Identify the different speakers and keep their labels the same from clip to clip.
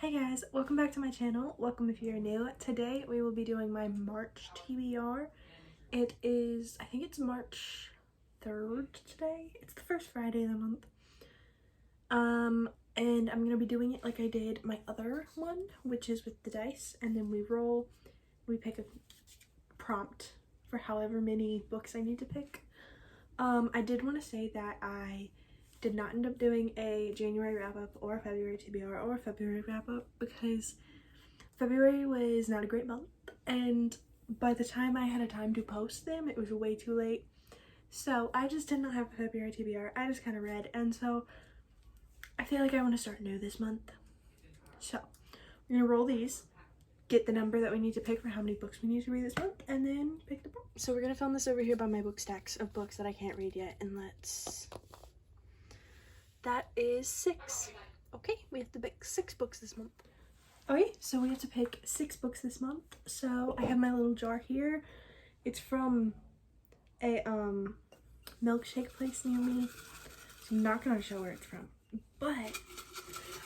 Speaker 1: Hi guys, welcome back to my channel. Welcome if you're new. Today we will be doing my March TBR. It is, I think it's March 3rd today. It's the first Friday of the month. And I'm gonna be doing it like I did my other one, which is with the dice, and then we roll, we pick a prompt for however many books I need to pick. I did want to say that I did not end up doing a January wrap-up or a February TBR or a February wrap-up because February was not a great month, and by the time I had a time to post them, it was way too late. So I just did not have a February TBR. I just kind of read, and so I feel like I want to start new this month. So we're gonna roll these, get the number that we need to pick for how many books we need to read this month, and then pick the book. So we're gonna film this over here by my book stacks of books that I can't read yet, and that is 6. Okay, we have to pick 6 books this month. Okay, so we have to pick 6 books this month. So I have my little jar here. It's from a milkshake place near me. So I'm not gonna show where it's from, but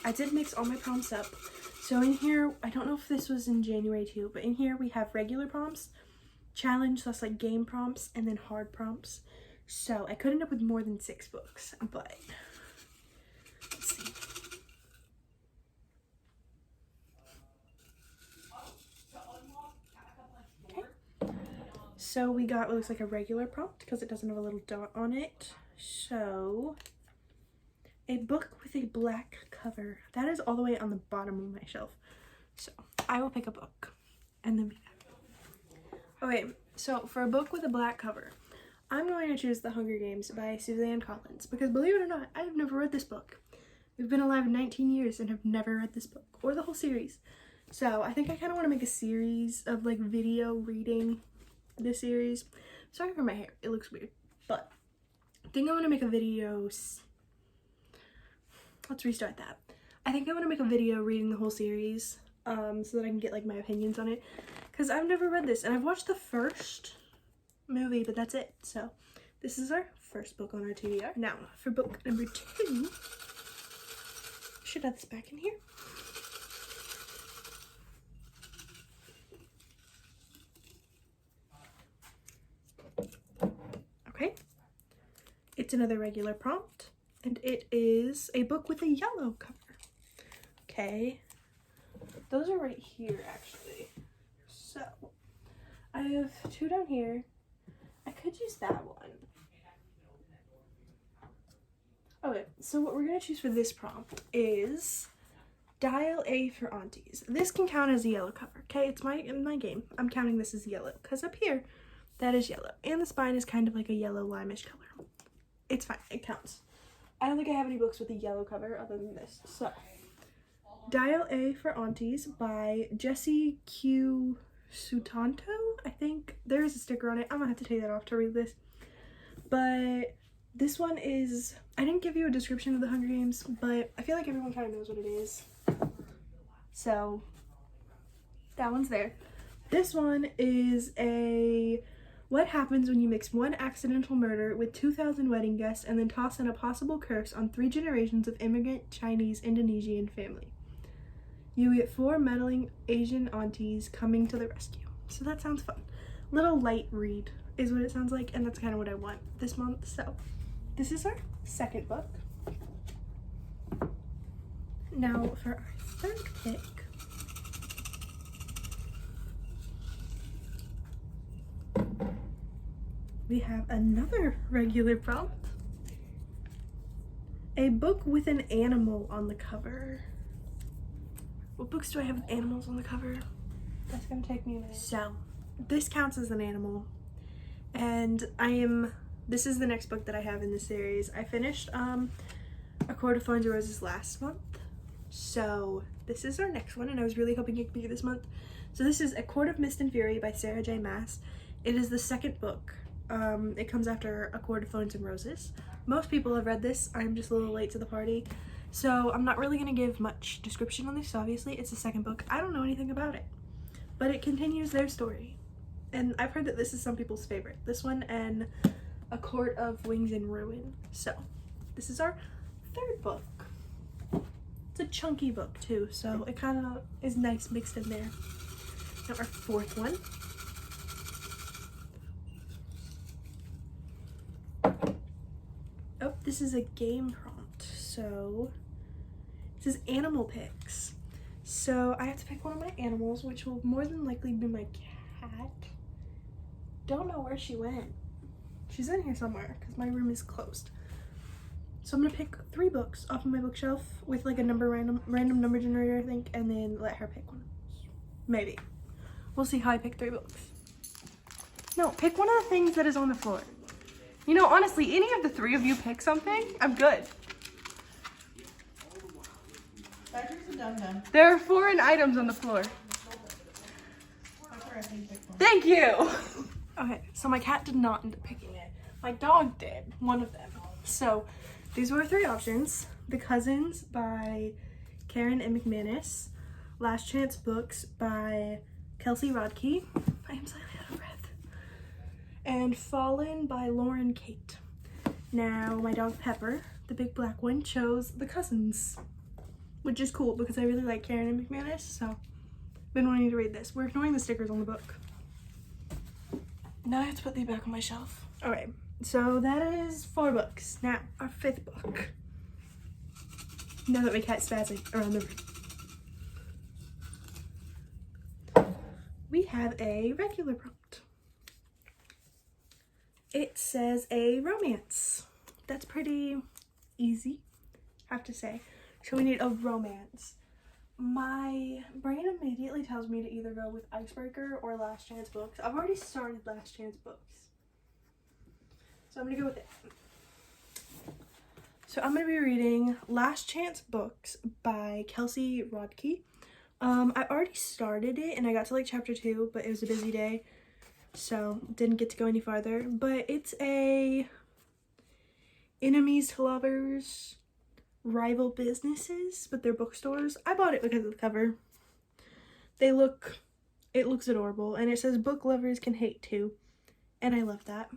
Speaker 1: I did mix all my prompts up. So in here, I don't know if this was in January too, but in here we have regular prompts, challenge, so that's like game prompts, and then hard prompts. So I could end up with more than 6 books, but let's see. Okay. So we got what looks like a regular prompt because it doesn't have a little dot on it. So a book with a black cover. That is all the way on the bottom of my shelf. So I will pick a book and then okay, so for a book with a black cover, I'm going to choose The Hunger Games by Suzanne Collins because, believe it or not, I have never read this book. We've been alive 19 years and have never read this book or the whole series. So I think I kind of want to make a series of like video reading this series. Sorry for my hair, it looks weird, but I think I want to make a video. Let's restart that. I think I want to make a video reading the whole series so that I can get like my opinions on it, because I've never read this and I've watched the first movie, but that's it. So this is our first book on our TBR. Now for book number 2, should have this back in here. Okay, it's another regular prompt, and it is a book with a yellow cover. Okay, those are right here actually. So I have 2 down here. I could use that one. Okay, so what we're gonna choose for this prompt is Dial A for Aunties. This can count as a yellow cover, okay? It's my game. I'm counting this as yellow because up here, that is yellow. And the spine is kind of like a yellow limeish color. It's fine, it counts. I don't think I have any books with a yellow cover other than this. So, Dial A for Aunties by Jessie Q. Sutanto, I think. There is a sticker on it. I'm gonna have to take that off to read this. But this one is, I didn't give you a description of the Hunger Games, but I feel like everyone kind of knows what it is. So that one's there. This one is a what happens when you mix 1 accidental murder with 2,000 wedding guests and then toss in a possible curse on 3 generations of immigrant Chinese Indonesian family. You get 4 meddling Asian aunties coming to the rescue. So that sounds fun. Little light read is what it sounds like, and that's kind of what I want this month. So this is our second book. Now for our third pick, we have another regular prompt. A book with an animal on the cover. What books do I have with animals on the cover? That's gonna take me a minute. So this counts as an animal, and this is the next book that I have in the series. I finished A Court of Thorns and Roses last month, so this is our next one, and I was really hoping it could be this month. So this is A Court of Mist and Fury by Sarah J. Maas. It is the second book. It comes after A Court of Thorns and Roses. Most people have read this. I'm just a little late to the party, so I'm not really gonna give much description on this. Obviously it's the second book. I don't know anything about it, but it continues their story, and I've heard that this is some people's favorite, this one and A Court of Wings and Ruin. So this is our third book. It's a chunky book too, so it kind of is nice mixed in there. Now our fourth one. Oh, this is a game prompt. So this is animal picks. So I have to pick one of my animals, which will more than likely be my cat. Don't know where she went. She's in here somewhere because my room is closed. So I'm gonna pick 3 books off of my bookshelf with like a random number generator, I think, and then let her pick one. Maybe. We'll see how I pick 3 books. No, pick one of the things that is on the floor. You know, honestly, any of the 3 of you pick something, I'm good. There are foreign items on the floor. Thank you. Okay, so my cat did not end up picking it. My dog did, one of them. So these were 3 options. The Cousins by Karen and McManus. Last Chance Books by Kelsey Rodkey. I am slightly out of breath. And Fallen by Lauren Kate. Now my dog Pepper, the big black one, chose The Cousins, which is cool because I really like Karen and McManus, so I've been wanting to read this. We're ignoring the stickers on the book. Now I have to put these back on my shelf. Okay, so that is 4 books. Now, our 5th book. Now that my cat's spazzing around the room. We have a regular prompt. It says a romance. That's pretty easy, I have to say. So we need a romance. My brain immediately tells me to either go with Icebreaker or Last Chance Books. I've already started Last Chance Books, so I'm gonna go with it. So I'm gonna be reading Last Chance Books by Kelsey Rodkey. I already started it and I got to like chapter 2, but it was a busy day, so didn't get to go any farther. But it's a enemies to lovers, rival businesses, but they're bookstores. I bought it because of the cover. It looks adorable, and it says book lovers can hate too, and I love that.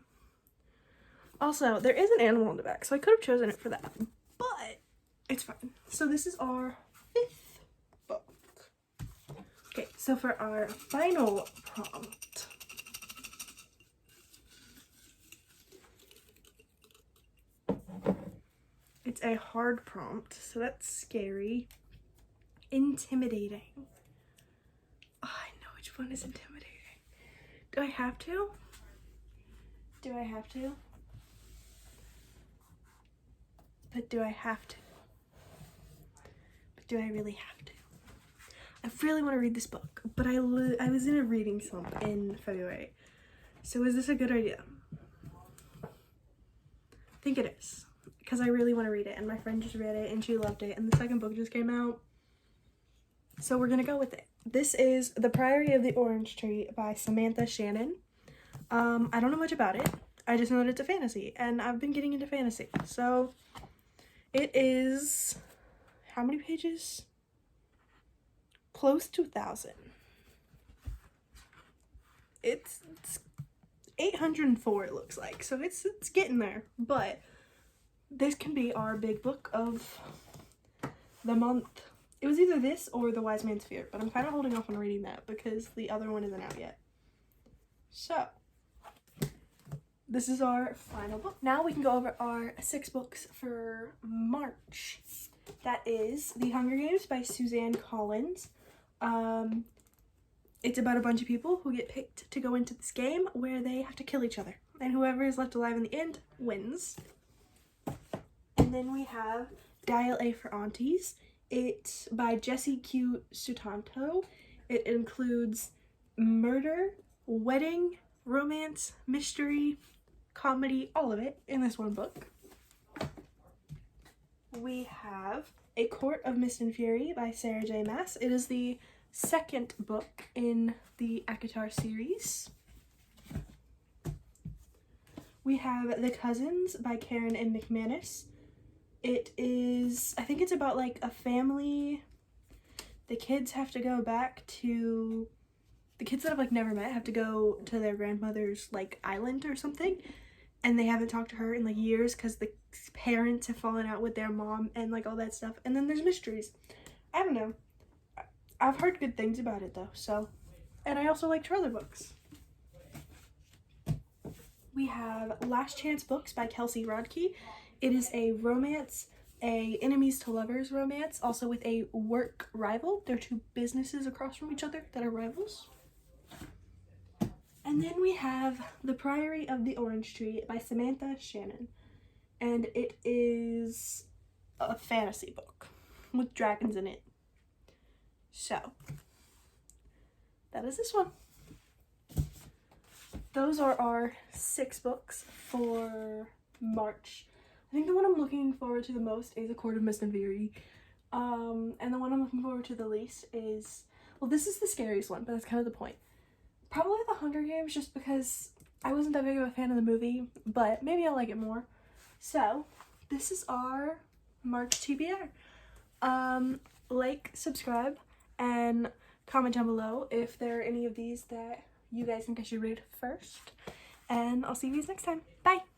Speaker 1: Also, there is an animal on the back, so I could have chosen it for that, but it's fine. So this is our 5th book. Okay, so for our final prompt, it's a hard prompt, so that's scary. Intimidating. Oh, I know which one is intimidating. Do I have to? Do I have to? But do I have to? But do I really have to? I really want to read this book, but I was in a reading slump in February. So is this a good idea? I think it is, because I really want to read it, and my friend just read it and she loved it, and the 2nd book just came out. So we're gonna go with it. This is The Priory of the Orange Tree by Samantha Shannon. I don't know much about it. I just know that it's a fantasy, and I've been getting into fantasy. So it is, how many pages? Close to 1,000. It's 804 it looks like, so it's getting there. But this can be our big book of the month. It was either this or The Wise Man's Fear, but I'm kind of holding off on reading that because the other one isn't out yet. So this is our final book. Now we can go over our 6 books for March. That is The Hunger Games by Suzanne Collins. It's about a bunch of people who get picked to go into this game where they have to kill each other, and whoever is left alive in the end wins. And then we have Dial A for Aunties. It's by Jessie Q. Sutanto. It includes murder, wedding, romance, mystery, comedy, all of it in this one book. We have A Court of Mist and Fury by Sarah J. Maas. It is the 2nd book in the ACOTAR series. We have The Cousins by Karen and McManus. It is, I think it's about like a family. The kids have to go back to, the kids that have like never met have to go to their grandmother's like island or something. and they haven't talked to her in like years because the parents have fallen out with their mom and like all that stuff. And then there's mysteries. I don't know. I've heard good things about it though, so. And I also like trailer books. We have Last Chance Books by Kelsey Rodkey. It is a romance, a enemies to lovers romance, also with a work rival. They're two businesses across from each other that are rivals. And then we have The Priory of the Orange Tree by Samantha Shannon. And it is a fantasy book with dragons in it. So, that is this one. Those are our 6 books for March. I think the one I'm looking forward to the most is A Court of Mist and Fury. And the one I'm looking forward to the least is, well, this is the scariest one, but that's kind of the point. Probably The Hunger Games, just because I wasn't that big of a fan of the movie, but maybe I'll like it more. So, this is our March TBR. Like, subscribe, and comment down below if there are any of these that you guys think I should read first. And I'll see you guys next time. Bye!